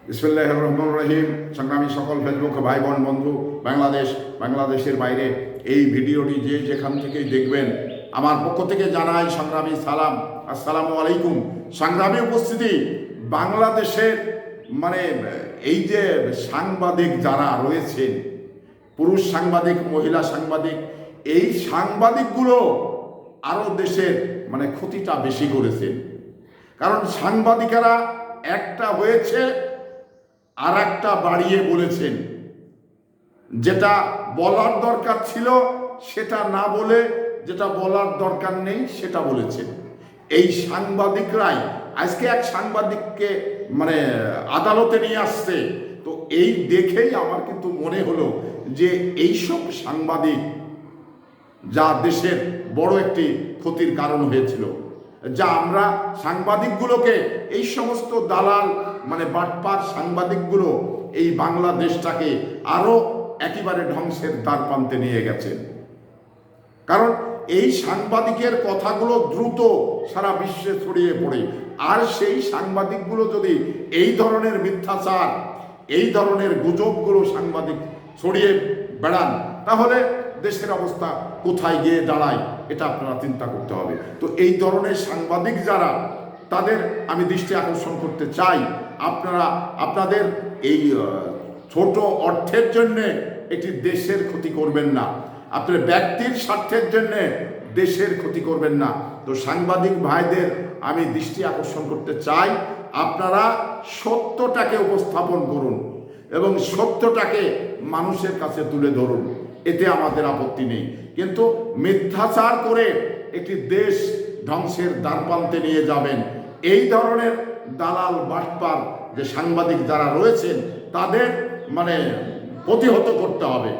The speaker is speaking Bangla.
বিসমিল্লাহির রহমানির রহিম। সংগ্রামী সকল ফেসবুক ভাই বোন বন্ধু, বাংলাদেশের বাইরে এই ভিডিওটি যে যেখান থেকেই দেখবেন, আমার পক্ষ থেকে জানাই সংগ্রামী সালাম, আসসালামু আলাইকুম। সংগ্রামী উপস্থিতি, বাংলাদেশের মানে এই যে সাংবাদিক যারা রয়েছেন, পুরুষ সাংবাদিক, মহিলা সাংবাদিক, এই সাংবাদিকগুলো আরও দেশের ক্ষতিটা বেশি করেছেন। কারণ সাংবাদিকেরা একটা হয়েছে আর একটা বাড়িয়ে বলেছেন, যেটা বলার দরকার ছিল সেটা না বলে যেটা বলার দরকার নেই সেটা বলেছেন। এই সাংবাদিকরাই আজকে এক সাংবাদিককে আদালতে নিয়ে আসছে। তো এই দেখেই আমার কিন্তু মনে হলো যে এইসব সাংবাদিক যা দেশের বড় একটি ক্ষতির কারণ হয়েছিল, যা আমরা সাংবাদিকগুলোকে এই সমস্ত দালাল বাটপার সাংবাদিকগুলো এই বাংলাদেশটাকে আরো একেবারে ধ্বংসের দ্বার প্রান্তে নিয়ে গেছেন। কারণ এই সাংবাদিকের কথাগুলো দ্রুত সারা বিশ্বে ছড়িয়ে পড়ে, আর সেই সাংবাদিকগুলো যদি এই ধরনের মিথ্যাচার, এই ধরনের গুজবগুলো সাংবাদিক ছড়িয়ে বেড়ান, তাহলে দেশের অবস্থা কোথায় গিয়ে দাঁড়ায় এটা আপনারা চিন্তা করতে হবে। তো এই ধরনের সাংবাদিক যারা, তাদের আমি দৃষ্টি আকর্ষণ করতে চাই, আপনারা আপনাদের এই ছোট অর্থের জন্যে একটি দেশের ক্ষতি করবেন না, আপনার ব্যক্তির স্বার্থের জন্যে দেশের ক্ষতি করবেন না। তো সাংবাদিক ভাইদের আমি দৃষ্টি আকর্ষণ করতে চাই, আপনারা সত্যটাকে উপস্থাপন করুন এবং সত্যটাকে মানুষের কাছে তুলে ধরুন, এতে আমাদের আপত্তি নেই। কিন্তু মিথ্যাচার করে একটি দেশ ধ্বংসের দ্বারপ্রান্তে নিয়ে যাবেন, এই ধরনের দালাল বাটপার যে সাংবাদিক যারা রয়েছেন তাদের প্রতিহত করতে হবে।